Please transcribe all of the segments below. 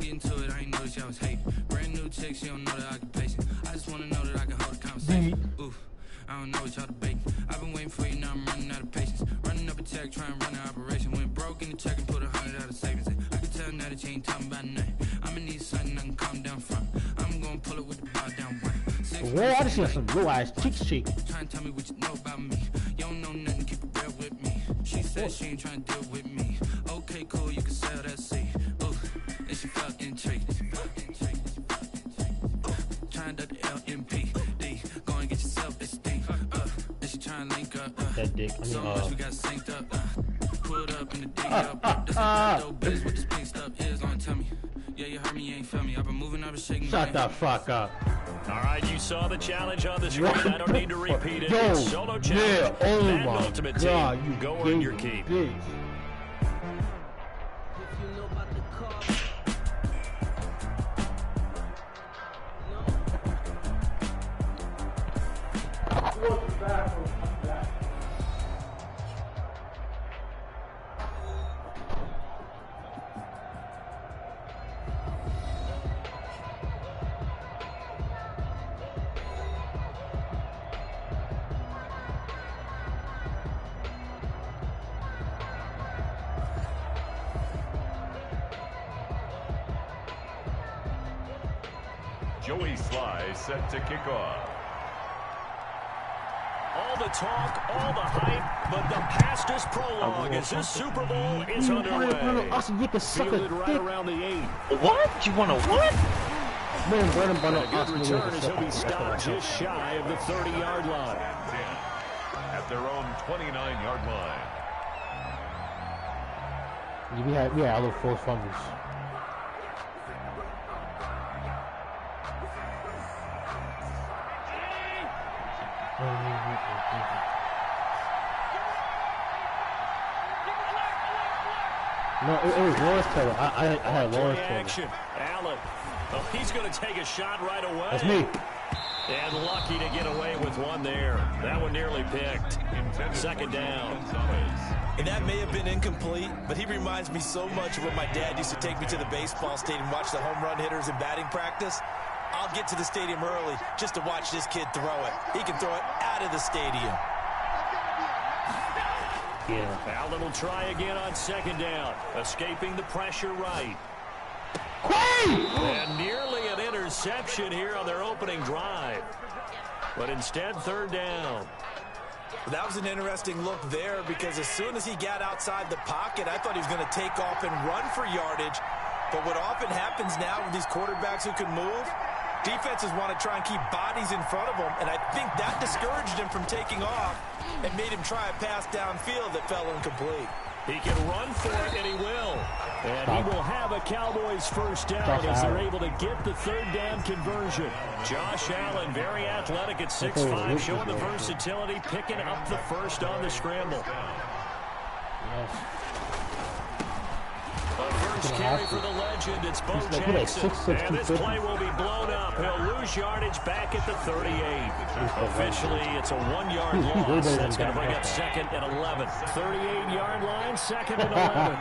get into it, I ain't noticed y'all was hating. Brand new chick, she don't know the occupation. I just wanna know that I can hold a conversation. Ooh, I don't know what y'all debating. I've been waiting for you, now I'm running out of patience. Running up a check, trying to run an operation. Went broke in the check and put 100 out of savings in. I can tell now that you ain't talking about nothing. I'ma need something I can calm down from. I'm gonna pull it with the bar down one. Whoa, I just see some blue eyes cheeks cheek. Trying to tell me what you know about me. You don't know nothing, keep it real with me. She said she ain't trying to deal with me. Okay, cool, you can sell that seat. Ooh, and she felt intrigued. Trying to the LMPD. Go and get yourself esteem. And she trying to link up. That dick. So much we got synced up. Pulled up in the D up. Doesn't dope bitch what this pink stuff is. Gonna tell me. Yeah, you heard me, you ain't felt me. I've been moving, I've been shaking. Shut the fuck up. All right, you saw the challenge on the screen. I don't need to repeat it. Yo, It's solo challenge. yeah, oh Madden my Ultimate God, Team. you Go gay on your keep. bitch. Joey Sly set to kick off. All the talk, all the hype, but the pastest prologue as this Super Bowl is underway. Austin, you can suck a Fielded right dick. around the 8. What? You want to what? Man, Vernon A Bundle, good Austin, you return can as suck he'll a be dick. stopped just shy of the 30-yard line. At their own 29-yard line. We had a little forced fumbles. No, it was Lawrence Taylor. I had Lawrence Taylor. Allen. Oh, he's going to take a shot right away. That's me. And lucky to get away with one there. That one nearly picked. Second down. And that may have been incomplete, but he reminds me so much of when my dad used to take me to the baseball stadium, watch the home run hitters in batting practice. I'll get to the stadium early just to watch this kid throw it. He can throw it out of the stadium. Yeah. Allen will try again on second down. Escaping the pressure right. And nearly an interception here on their opening drive. But instead, third down. That was an interesting look there because as soon as he got outside the pocket, I thought he was going to take off and run for yardage. But what often happens now with these quarterbacks who can move, defenses want to try and keep bodies in front of them, and I think that discouraged him from taking off and made him try a pass downfield that fell incomplete. He can run for it, and he will. And he will have a Cowboys first down as they're able to get the third down conversion. Josh Allen, very athletic at 6'5", showing the versatility, picking up the first on the scramble. First carry for the legend, it's Bo Jackson. And this play will be blown up. He'll lose yardage back at the 38. Officially, it's a 1-yard loss. That's going to bring up second and 11. 38-yard line, second and 11.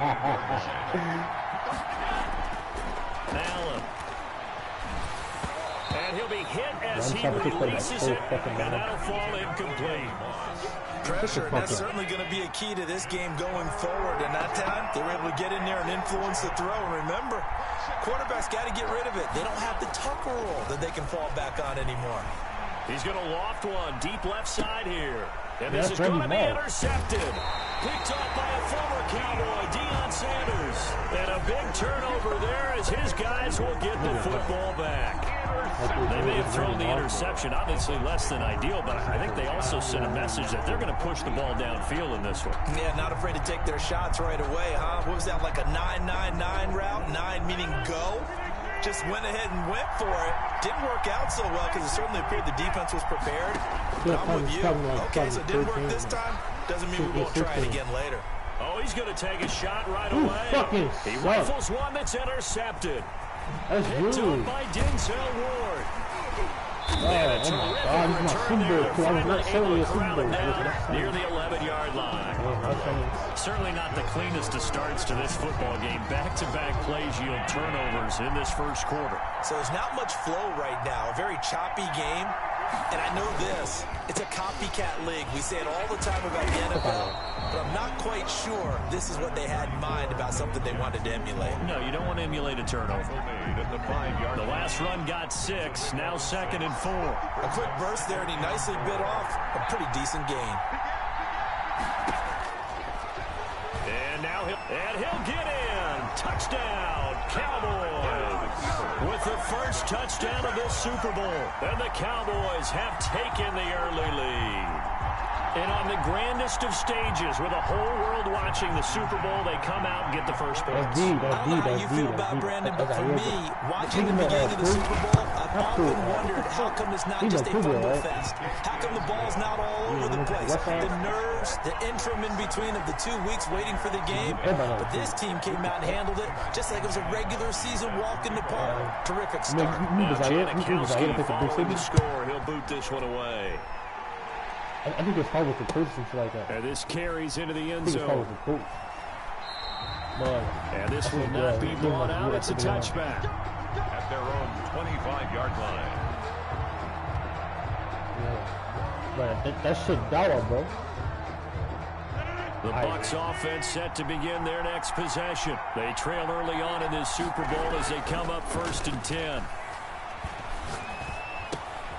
Allen. And he'll be hit as he releases it, and that'll fall incomplete. Pressure, and that's certainly going to be a key to this game going forward. And that time, they were able to get in there and influence the throw. And remember, quarterbacks got to get rid of it. They don't have the Tucker rule that they can fall back on anymore. He's going to loft one deep left side here. And this is going to be intercepted. Picked off by a former Cowboy, Deion Sanders. And a big turnover there as his guys will get the football back. They may have thrown the interception, obviously less than ideal, but I think they also sent a message that they're going to push the ball downfield in this one. Yeah, not afraid to take their shots right away, huh? What was that, like a 9-9-9 route? 9 meaning go? Just went ahead and went for it. Didn't work out so well because it certainly appeared the defense was prepared. But I'm with you. Okay, so it didn't work this time. Doesn't mean we won't try it again later. Oh, he's going to take a shot right away. He rifles one that's intercepted. That's picked up by Denzel Ward. And a terrific return there. Finally able to corral it down near the 11-yard line. Certainly not the cleanest of starts to this football game. Back-to-back plays yield turnovers in this first quarter. So there's not much flow right now. A very choppy game. And I know this. It's a copycat league. We say it all the time about the NFL. But I'm not quite sure this is what they had in mind about something they wanted to emulate. No, you don't want to emulate a turnover. The last run got 6. Now 2nd and 4. A quick burst there, and he nicely bit off a pretty decent gain. And now he'll get in. Touchdown, Cowboys. With the first touchdown of this Super Bowl. And the Cowboys have taken the early lead. And on the grandest of stages, with the whole world watching the Super Bowl, they come out and get the first points. I don't know how you feel about Brandon, but for me, watching the beginning of the Super Bowl, I've often wondered how come it's not just a fumble fest. How come the ball's not all over the place? The nerves, the interim in between of the 2 weeks waiting for the game. But this team came out and handled it just like it was a regular season walk in the park. Terrific start. Now Janikowski following the score. He'll boot this one away. I think it's hard with the coach and shit like that. And this carries into the end zone. With the coach. And this will not be blown out. It's a touchback. At their own 25-yard line. Yeah. But that shit dollar, bro. The Bucs offense set to begin their next possession. They trail early on in this Super Bowl as they come up 1st and 10.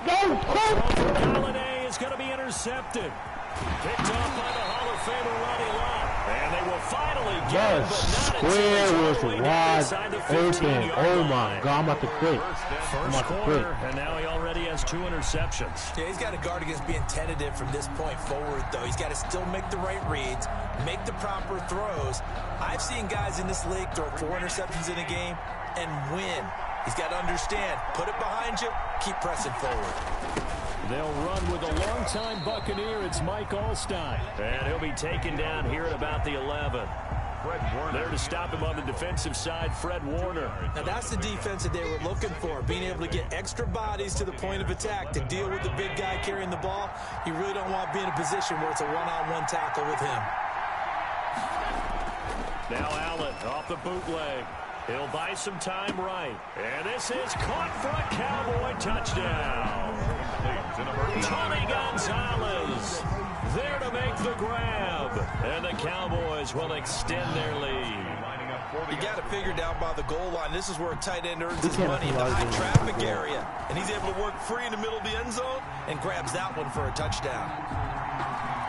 Galladay is going to be intercepted. Picked off by the Hall of Famer Ronnie Lott. And they will finally get him, but not square was inside the 15-yard open. Oh my God, I'm about to quit. First quarter, and now he already has 2 interceptions. Yeah, he's got to guard against being tentative from this point forward, though. He's got to still make the right reads, make the proper throws. I've seen guys in this league throw 4 interceptions in a game and win. He's got to understand, put it behind you, keep pressing forward. They'll run with a longtime Buccaneer. It's Mike Alstein. And he'll be taken down here at about the 11. Fred Warner. There to stop him on the defensive side, Fred Warner. Now that's the defense that they were looking for, being able to get extra bodies to the point of attack to deal with the big guy carrying the ball. You really don't want to be in a position where it's a one-on-one tackle with him. Now Allen off the bootleg. He'll buy some time right. And this is caught for a Cowboy touchdown. Tony Gonzalez there to make the grab. And the Cowboys will extend their lead. You got to figure down by the goal line. This is where a tight end earns his money in the high traffic area. And he's able to work free in the middle of the end zone and grabs that one for a touchdown.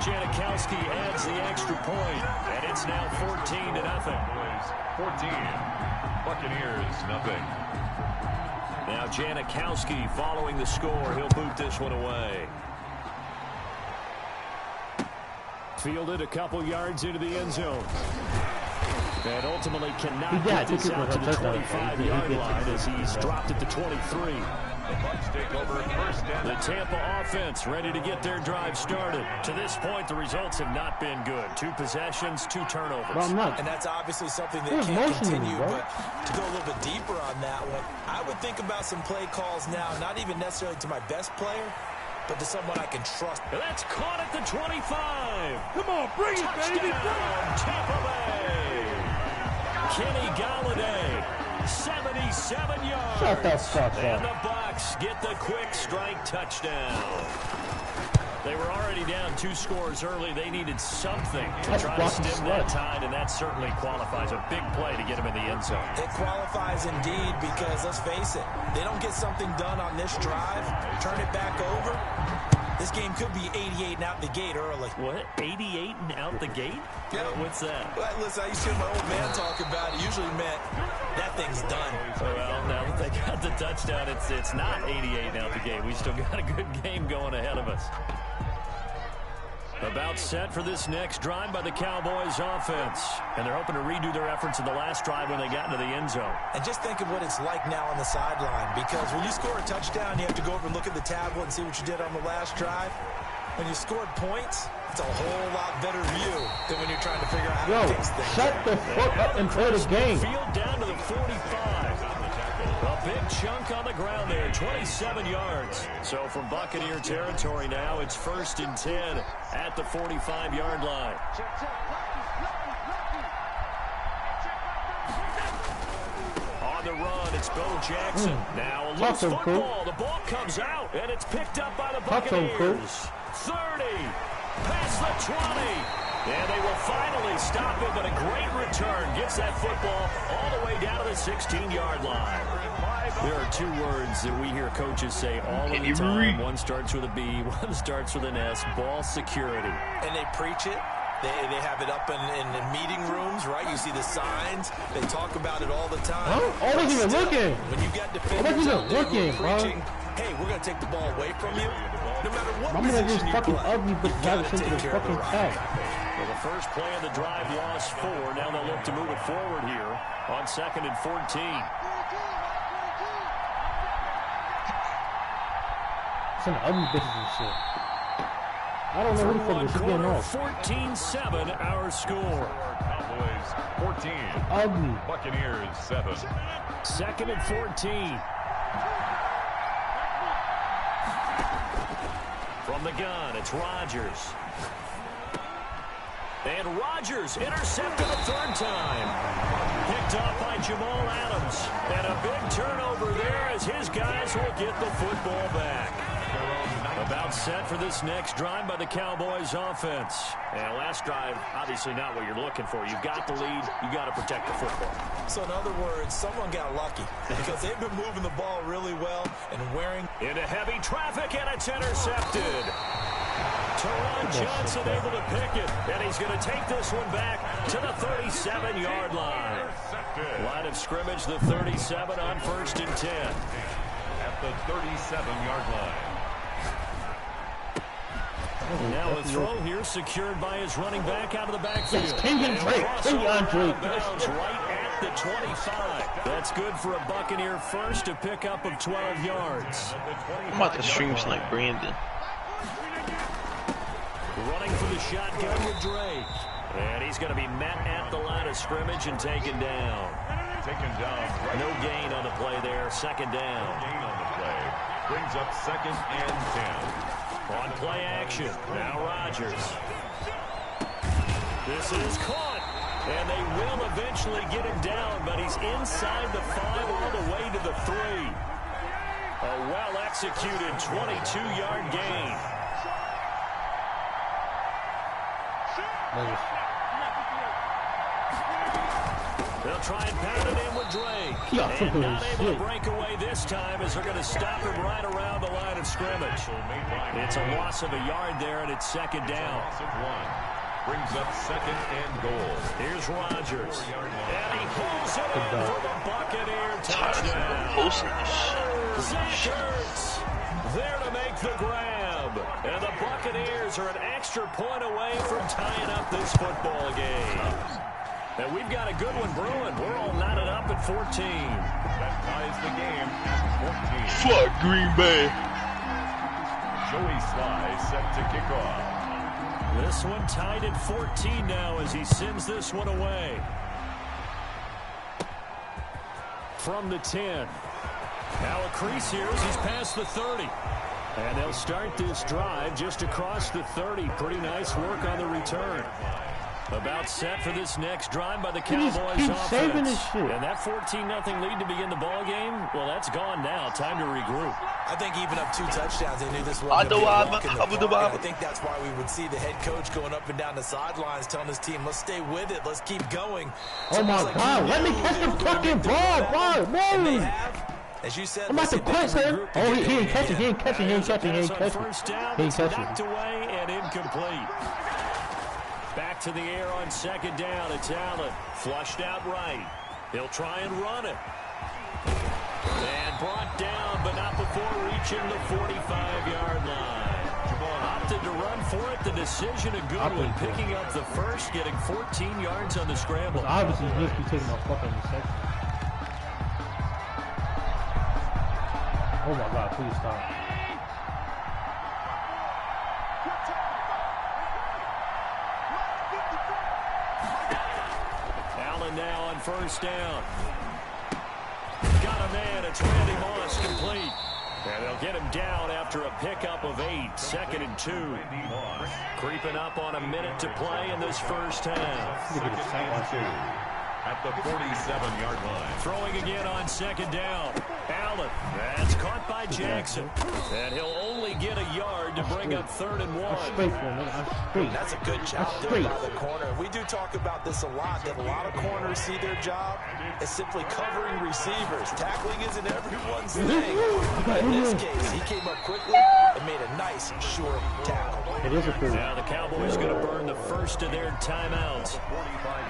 Janikowski adds the extra point. And it's now 14-0. 14. Buccaneers, nothing. Now Janikowski following the score. He'll boot this one away. Fielded a couple yards into the end zone. And ultimately cannot get this out to the 25-yard line as he's dropped it to 23. The Bucs take over first down. The Tampa offense ready to get their drive started. To this point, the results have not been good. 2 possessions, 2 turnovers. And that's obviously something that can't continue. But to go a little bit deeper on that one, I would think about some play calls now, not even necessarily to my best player, but to someone I can trust. And that's caught at the 25. Come on, bring it, baby. Tampa Bay. Kenny Galladay, 77 yards. Shut the fuck And up. the Bucs get the quick strike touchdown. They were already down 2 scores early. They needed something to try to stem that tide, and that certainly qualifies. A big play to get him in the end zone. It qualifies indeed because, let's face it, they don't get something done on this drive, turn it back over, this game could be 88 and out the gate early. What? 88 and out the gate? Yeah. What's that? Well, listen, I used to hear my old man talk about it. Usually meant that thing's done. Well, now that they got the touchdown, it's not 88 and out the gate. We still got a good game going ahead of us. About set for this next drive by the Cowboys offense. And they're hoping to redo their efforts in the last drive when they got into the end zone. And just think of what it's like now on the sideline, because when you score a touchdown, you have to go over and look at the tablet and see what you did on the last drive. When you scored points, it's a whole lot better view than when you're trying to figure out how to fix things. Shut the fuck up and play the game. Field down to the 45. Up a big chunk on the ground there, 27 yards. So from Buccaneer territory now, it's 1st and 10 at the 45-yard line. On the run, it's Bo Jackson. Now a loose football. The ball comes out, and it's picked up by the Buccaneers. 30, past the 20. And they will finally stop him, but a great return. Gets that football all the way down to the 16-yard line. There are two words that we hear coaches say all of the time. One starts with a B, one starts with an S, ball security. And they preach it. They have it up in the meeting rooms, right? You see the signs. They talk about it all the time. I wasn't even looking. When you got defenders out there who are preaching, hey, we're going to take the ball away from you. No matter what position you play, you got to take care of the right. Well, the first play of the drive lost 4. Now they'll look to move it forward here on 2nd and 14. Some ugly bitches and shit. I don't know who the fuck is getting off. 14-7 our score. Cowboys 14. Ugly. Buccaneers 7. 2nd and 14. From the gun, it's Rodgers. And Rodgers intercepted a 3rd time. Picked off by Jamal Adams. And a big turnover there as his guys will get the football back. About set for this next drive by the Cowboys offense. And last drive, obviously not what you're looking for. You've got the lead. You've got to protect the football. So in other words, someone got lucky because they've been moving the ball really well and wearing into heavy traffic, and it's intercepted. Teron Johnson able to pick it, and he's going to take this one back to the 37-yard line. Line of scrimmage, the 37 on 1st and 10. At the 37-yard line. Now a throw here secured by his running back out of the backfield. Yes, Kenyon Drake. Right at the 25. That's good for a Buccaneer first, a pickup of 12 yards. I'm about to stream like Brandon. Running for the shotgun with Drake. And he's going to be met at the line of scrimmage and taken down. Taken down. Right. No gain on the play there. 2nd down. No gain on the play. Brings up 2nd and 10. On play action, now Rodgers. This is caught, and they will eventually get him down, but he's inside the 5 all the way to the 3. A well-executed 22-yard gain. They'll try and pound it in with Drake. And not able to break away this time as they're going to stop him right around the line of scrimmage. It's a loss of a yard there, and it's 2nd down. Brings up 2nd and goal. Here's Rodgers. And he pulls it in for the Buccaneer touchdown. Zach Ertz there to make the grab. And the Buccaneers are an extra point away from tying up this football game. And we've got a good one brewing. We're all knotted up at 14. That ties the game at 14. Fuck Green Bay. Joey Sly set to kick off. This one tied at 14 now as he sends this one away. From the 10. Now a crease here as he's past the 30. And they'll start this drive just across the 30. Pretty nice work on the return. About set for this next drive by the Cowboys offense. And that 14-0 lead to begin the ball game, well, that's gone now. Time to regroup. I think even up 2 touchdowns, they knew this was going to be a walk in the park. I think that's why we would see the head coach going up and down the sidelines telling his team, let's stay with it, let's keep going. Oh, my God. Let me catch the fucking ball, bro. Man. As you said, I'm about to quit, him. Oh, he ain't catching, he ain't catching, he ain't catching, he ain't catching. He ain't catching. Knocked away and incomplete. Back to the air on 2nd down. It's Allen. Flushed out right. He'll try and run it. And brought down, but not before reaching the 45-yard line. Opted to run for it. The decision a good one. Picking up the first, getting 14 yards on the scramble. Obviously, he's going to be taking my fucking section. Oh, my God. Please stop. Now on 1st down. Got a man and it's Randy Moss complete. And they'll get him down after a pickup of 8, 2nd and 2. Creeping up on a minute to play in this first half. At the 47-yard line. Throwing again on 2nd down. Allen. That's caught by Jackson. And he'll only get a yard to bring up 3rd and 1. That's a good job there by the corner. We do talk about this a lot, that a lot of corners see their job as simply covering receivers. Tackling isn't everyone's thing. But in this case, he came up quickly and made a nice, short tackle. Now the Cowboys going to burn the first of their timeouts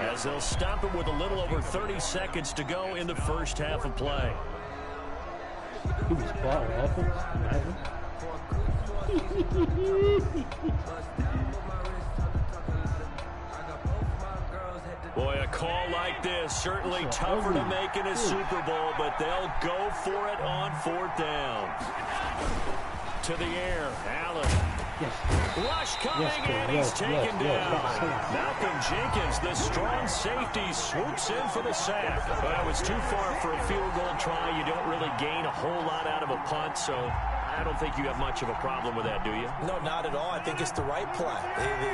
as they'll stop it with a little over 30 seconds to go in the first half of play. He was spot on offense. Imagine. Boy, a call like this certainly tougher to make in a Super Bowl, but they'll go for it on 4th down. To the air, Allen. Rush coming, and he's taken down. Malcolm Jenkins, the strong safety, swoops in for the sack. But it was too far for a field goal try. You don't really gain a whole lot out of a punt, so I don't think you have much of a problem with that, do you? No, not at all. I think it's the right play,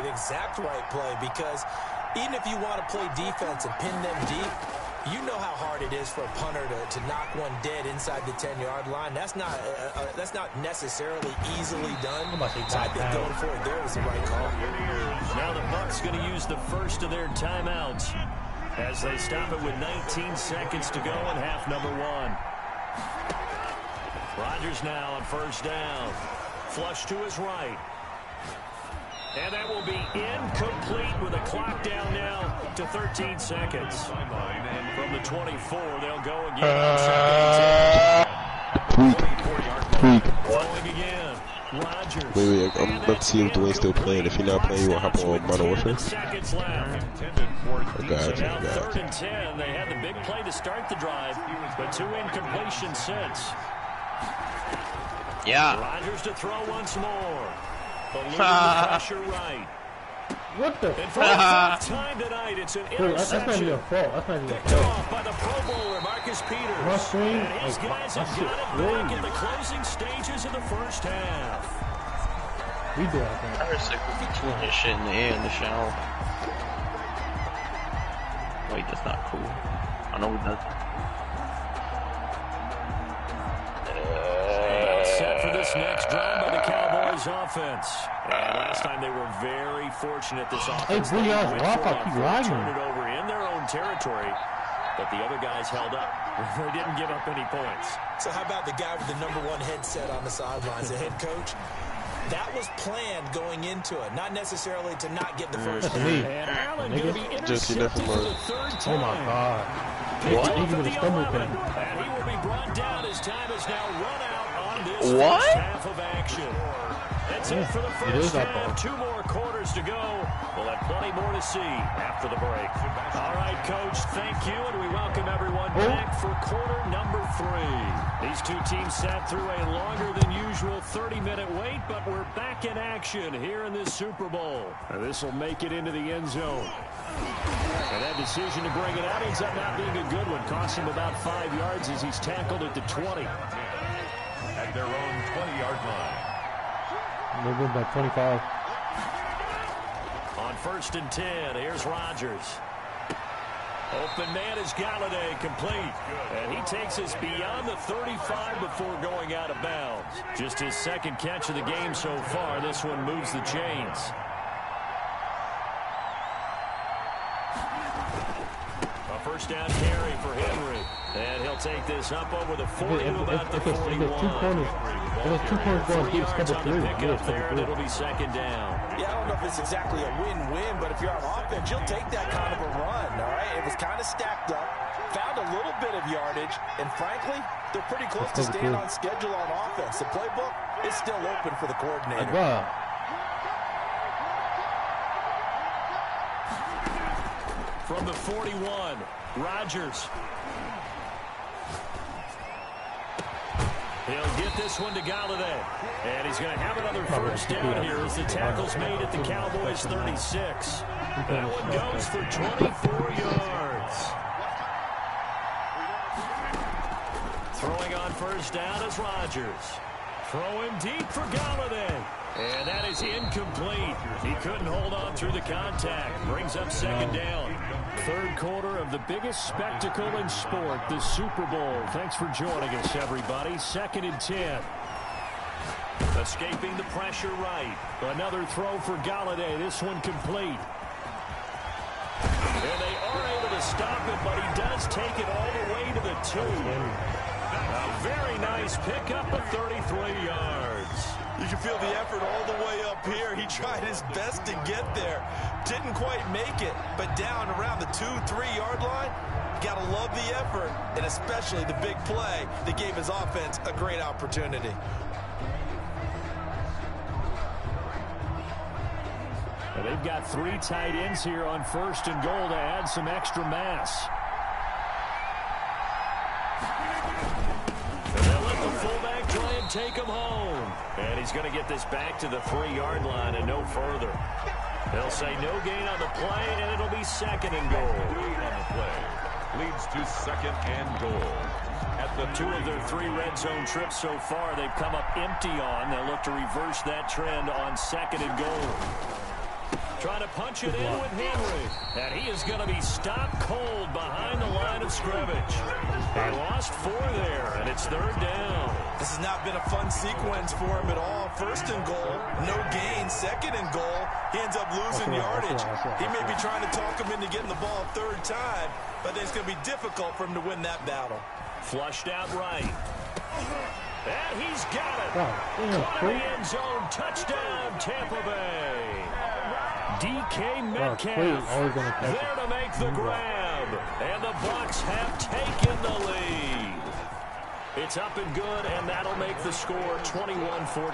the exact right play, because even if you want to play defense and pin them deep, you know how hard it is for a punter to knock one dead inside the 10-yard line. That's not necessarily easily done. So I think going for it there was the right call. Now the Bucs going to use the first of their timeouts as they stop it with 19 seconds to go in half number 1. Rodgers now on 1st down. Flush to his right. And that will be incomplete with a clock down now to 13 seconds. From the 24, they'll go again on 2nd and 10. Throwing again. Rodgers. Wait, I'm about to see if Dwayne's still playing. If he's not playing, you want to hop on Modern Warfare? Seconds left. Gotcha, Now 3rd and 10. They had the big play to start the drive, but 2 incompletions since. Yeah. Rodgers to throw once more. The pressure right. What the fuck? For the 4th time tonight, it's an interception. That's not even your fault. That's not even your Picked fault. off by the Pro Bowler, Marcus Peters. And his guys have got it back in the closing stages of the first half. We do our thing. I heard sick with you doing this shit in the air in the shower. Wait, that's not cool. I know we does. Set for this next drive by the Cowboys offense. And last time they were very fortunate this offense. Hey, Turn it over in their own territory, but the other guys held up. They didn't give up any points. So how about the guy with the #1 headset on the sidelines, the head coach? That was planned going into it, not necessarily to not get the first down. And Allen going to be intercepted for the 3rd time. Oh my God! What? With a stumble thing. And he will be brought down. His time is now run out on this What? first half of action. That's it for the first half. 2 more quarters to go. We'll have plenty more to see after the break. All right, Coach, thank you, and we welcome everyone back for quarter number 3. These 2 teams sat through a longer than usual 30-minute wait, but we're back in action here in this Super Bowl. And this will make it into the end zone. And that decision to bring it out ends up not being a good one. Cost him about 5 yards as he's tackled at the 20. At their own 20-yard line. Moving by 25. On 1st and 10, here's Rodgers. Open man is Galladay, complete. And he takes us beyond the 35 before going out of bounds. Just his 2nd catch of the game so far. This one moves the chains. A 1st down carry for Henry. And he'll take this up over the 40 to about the 41. If 2 corners going, he's covered 3. And it'll be 2nd down. Yeah, I don't know if it's exactly a win-win, but if you're on offense, you'll take that kind of a run, all right? It was kind of stacked up, found a little bit of yardage, and frankly, they're pretty close to staying on schedule on offense. The playbook is still open for the coordinator. From the 41, Rodgers. He'll get this one to Galladay. And he's going to have another 1st down here as the tackle's made at the Cowboys 36. That one goes for 24 yards. Throwing on first down is Rodgers. Throwing deep for Galladay. And that is incomplete. He couldn't hold on through the contact. Brings up second down. Third quarter of the biggest spectacle in sport, the Super Bowl. Thanks for joining us, everybody. 2nd and 10. Escaping the pressure right. Another throw for Galladay. This one complete. And they are able to stop it, but he does take it all the way to the 2. A very nice pickup of 33 yards. You can feel the effort all the way up here. He tried his best to get there. Didn't quite make it, but down around the 2-3 yard line, gotta love the effort, and especially the big play that gave his offense a great opportunity. Well, they've got 3 tight ends here on 1st and goal to add some extra mass. And they'll let the fullback try and take him home. And he's going to get this back to the 3-yard line and no further. They'll say no gain on the play, and it'll be 2nd and goal. On the play leads to 2nd and goal. At the 2 of their 3 red zone trips so far, they've come up empty on. They'll look to reverse that trend on 2nd and goal. Trying to punch it in with Henry. And he is going to be stopped cold behind the line of scrimmage. They lost 4 there, and it's 3rd down. This has not been a fun sequence for him at all. 1st and goal, no gain. 2nd and goal, he ends up losing yardage. He may be trying to talk him into getting the ball a 3rd time, but then it's going to be difficult for him to win that battle. Flushed out right. And he's got it. Caught in the end zone. Touchdown, Tampa Bay. DK Metcalf there to make the grab. And the Bucs have taken the lead. It's up and good, and that'll make the score 21-14.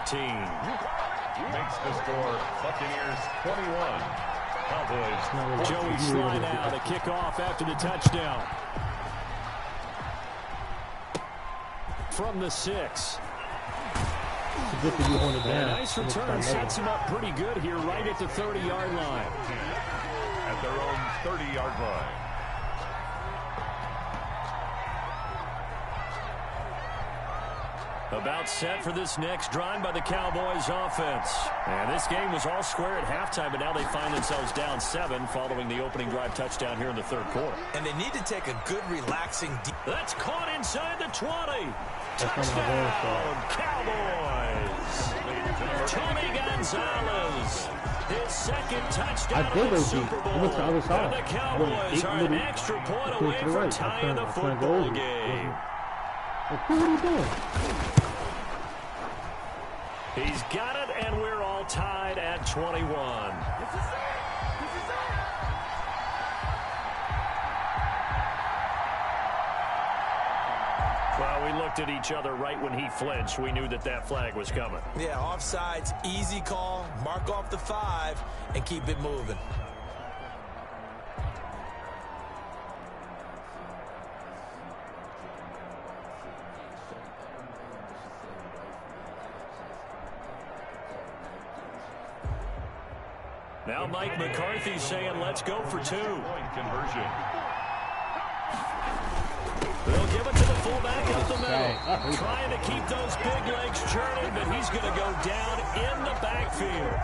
Makes the score Buccaneers 21. Cowboys. Joey Sly now to kick off after the touchdown. From the 6. A nice return sets him up pretty good here right at the 30-yard line. At their own 30-yard line. About set for this next drive by the Cowboys offense. And this game was all square at halftime, but now they find themselves down 7 following the opening drive touchdown here in the 3rd quarter. And they need to take a good, relaxing... That's caught inside the 20. Touchdown, Cowboys. Tony Gonzalez. His 2nd touchdown of the Super Bowl. And the Cowboys are an extra point away from tying the football game. What are you doing? He's got it, and we're all tied at 21. Well, we looked at each other right when he flinched. We knew that that flag was coming. Yeah, offsides, easy call. Mark off the 5 and keep it moving. Now Mike McCarthy saying, let's go for 2. Point conversion. They'll give it to the fullback up the middle. Trying to keep those big legs churning, but he's going to go down in the backfield.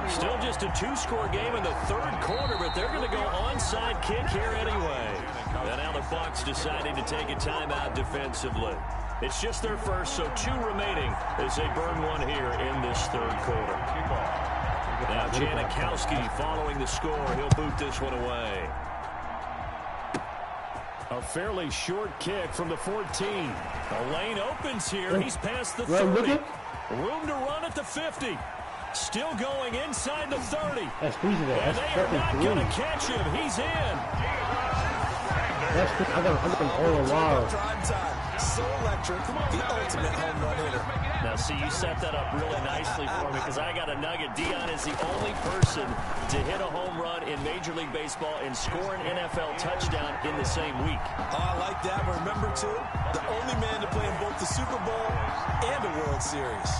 Still just a 2-score game in the 3rd quarter, but they're going to go onside kick here anyway. And now the Bucs deciding to take a timeout defensively. It's just their first, so 2 remaining as they burn 1 here in this 3rd quarter. Now Janikowski following the score. He'll boot this one away. A fairly short kick from the 14. The lane opens here. He's past the 30. Room to run at the 50. Still going inside the 30. That's easy there. And they are not going to catch him. He's in. I got him all alive. Prime time. So electric. The ultimate home run hitter. Now, see, you set that up really nicely for me because I got a nugget. Dion is the only person to hit a home run in Major League Baseball and score an NFL touchdown in the same week. Oh, I like that. But remember, too, the only man to play in both the Super Bowl and the World Series.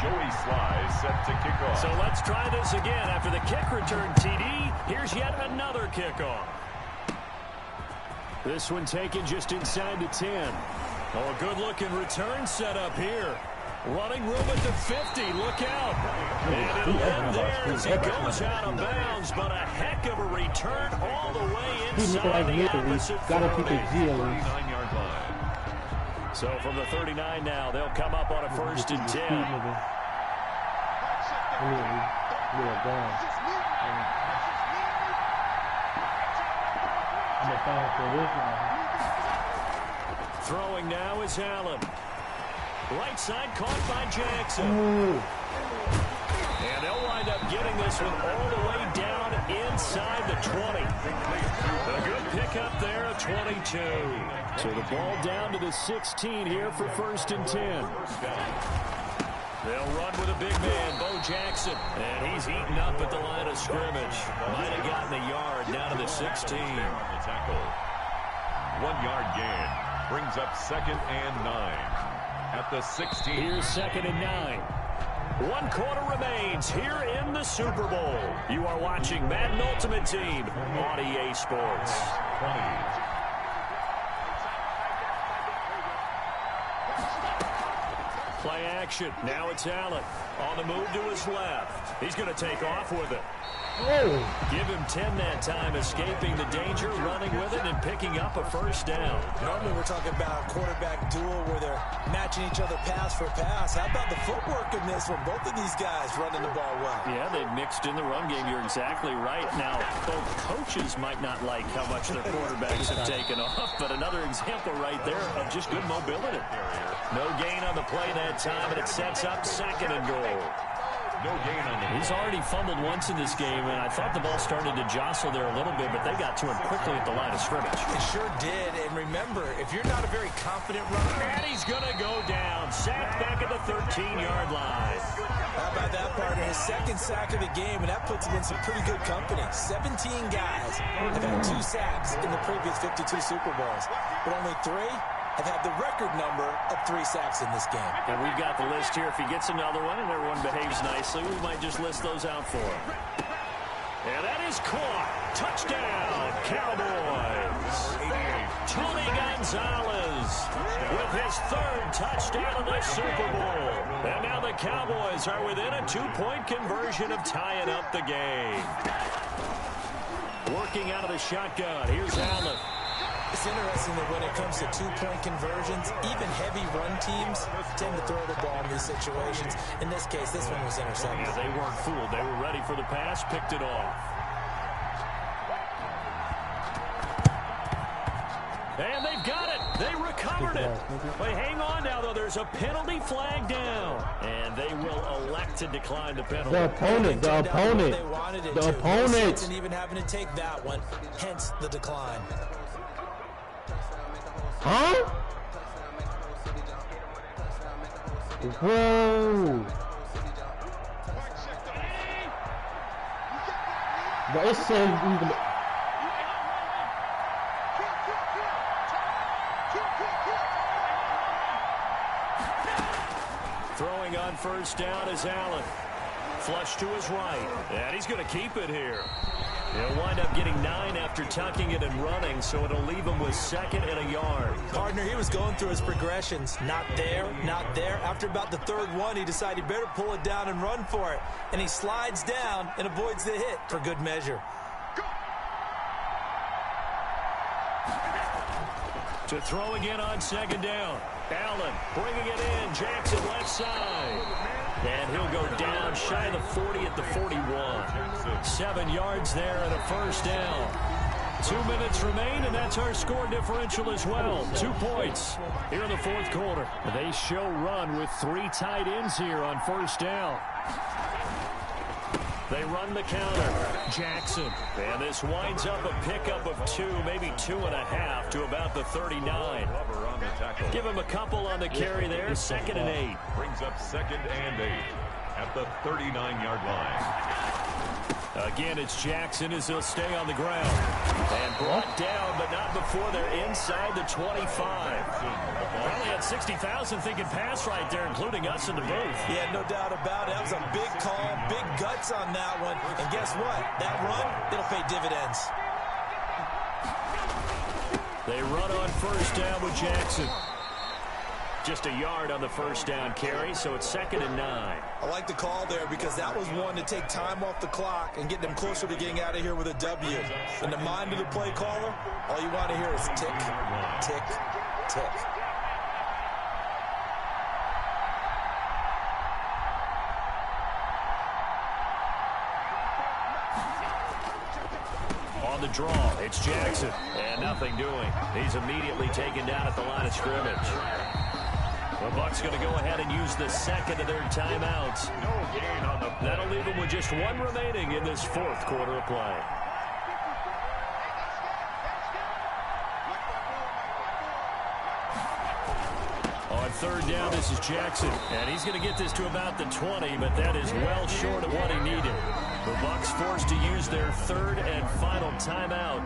Joey Sly set to kick off. So let's try this again. After the kick return TD, here's yet another kickoff. This one taken just inside the 10. Oh, a good-looking return set up here. Running room at the 50. Look out. And it'll end there as he goes out of bounds, but a heck of a return all the way inside the opposite 40. 39-yard line. So from the 39 now, they'll come up on a 1st and 10. Throwing now is Allen. Right side caught by Jackson. And they'll wind up getting this one all the way down inside the 20. A good pickup there at 22. So the ball down to the 16 here for 1st and 10. They'll run with a big man, Bo Jackson. And he's eaten up at the line of scrimmage. Might have gotten a yard down to the 16. 1-yard gain. Brings up 2nd and 9. At the 16. Here's 2nd and 9. 1 quarter remains here in the Super Bowl. You are watching Madden Ultimate Team on EA Sports. 20. Play action. Now it's Allen. On the move to his left. He's going to take off with it. Give him 10 that time, escaping the danger, running with it, and picking up a 1st down. Normally we're talking about a quarterback duel where they're matching each other pass for pass. How about the footwork in this one? Both of these guys running the ball well. Yeah, they've mixed in the run game. You're exactly right. Now, both coaches might not like how much their quarterbacks have taken off, but another example right there of just good mobility. No gain on the play that time, and it sets up 2nd and goal. No gain on the He's already fumbled once in this game, and I thought the ball started to jostle there a little bit, but they got to him quickly at the line of scrimmage. It sure did, and remember, if you're not a very confident runner... And he's going to go down, sacked back at the 13-yard line. How about that, partner? His 2nd sack of the game, and that puts him in some pretty good company. 17 guys have had 2 sacks in the previous 52 Super Bowls, but only 3 have had the record number of 3 sacks in this game. And we've got the list here. If he gets another one and everyone behaves nicely, we might just list those out for him. And that is caught. Touchdown, Cowboys. Tony Gonzalez with his 3rd touchdown of the Super Bowl. And now the Cowboys are within a 2-point conversion of tying up the game. Working out of the shotgun. Here's Allen. It's interesting that when it comes to 2-point conversions, even heavy run teams tend to throw the ball in these situations. In this case, this one was intercepted. Yeah, they weren't fooled. They were ready for the pass, picked it off. And they've got it. They recovered it. But hang on now, though. There's a penalty flag down. And they will elect to decline the penalty. The opponent. They wanted it The to. opponent. No sense in even having to take that one. Hence the decline. Huh? Whoa. But it's so even. Throwing on 1st down is Allen. Flush to his right. And he's going to keep it here. He'll wind up getting 9 after tucking it and running, so it'll leave him with 2nd and a yard. Partner, he was going through his progressions. Not there, not there. After about the 3rd one, he decided he better pull it down and run for it. And he slides down and avoids the hit for good measure. To throw again on 2nd down. Allen bringing it in. Jackson left side. And he'll go down shy of the 40 at the 41. 7 yards there and a 1st down. 2 minutes remain, and that's our score differential as well. 2 points here in the 4th quarter. They show run with 3 tight ends here on 1st down. They run the counter. Jackson. And this winds up a pickup of 2, maybe 2.5 to about the 39. Give him a couple on the carry there. 2nd and 8. Brings up 2nd and 8 at the 39-yard line. Again, it's Jackson as he'll stay on the ground. And brought down, but not before they're inside the 25. Probably had 60,000 thinking pass right there, including us in the booth. Yeah, no doubt about it. That was a big call, big guts on that one. And guess what? That run, it'll pay dividends. They run on first down with Jackson. Just a yard on the first down carry, so it's 2nd and 9. I like the call there because that was one to take time off the clock and get them closer to getting out of here with a W. In the mind of the play caller, all you want to hear is tick, tick, tick. On the draw, it's Jackson, and nothing doing. He's immediately taken down at the line of scrimmage. The Bucs going to go ahead and use the second of their timeouts. That'll leave them with just one remaining in this 4th quarter of play. On 3rd down, this is Jackson, and he's going to get this to about the 20, but that is well short of what he needed. The Bucs forced to use their 3rd and final timeout.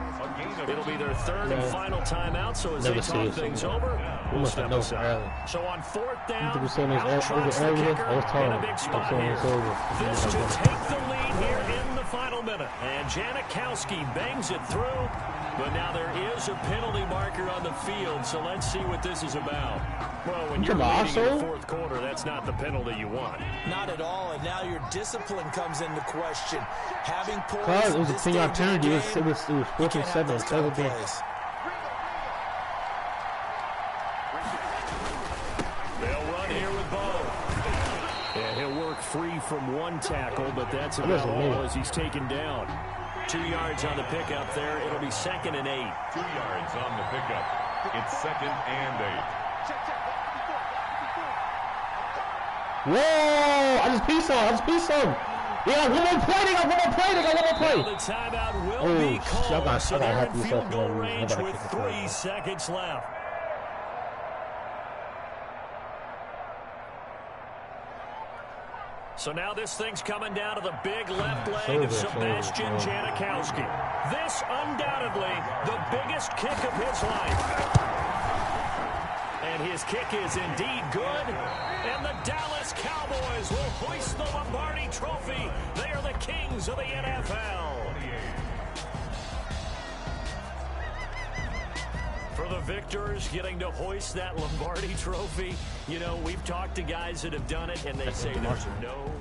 It'll be their 3rd and final timeout, so as they talk things over, we'll step aside. So on 4th down, out trots the kicker in a big spot here. This to take the lead here in the final minute. And Janikowski bangs it through, but now there is a penalty marker on the field, so let's see what this is about. Well, when you're leading in the 4th quarter, that's not the penalty you want. Not at all, and now your discipline comes into question. Having points, it was a clean opportunity. It was 4th and 7 instead of being. They'll run here with Bo. And he'll work free from one tackle, but that's about all as he's taken down. 2 yards on the pickup there. It'll be 2nd and 8. 2 yards on the pickup. It's 2nd and 8. Whoa! I just pieced him. Yeah, one more play. They got one more play. The timeout will be called. So they're in field goal range with 3 seconds left. So now this thing's coming down to the big left leg of Sebastian Janikowski. This undoubtedly the biggest kick of his life. And his kick is indeed good. And the Dallas Cowboys will hoist the Lombardi Trophy. They are the kings of the NFL. For the victors getting to hoist that Lombardi Trophy, you know, we've talked to guys that have done it, and they say there's no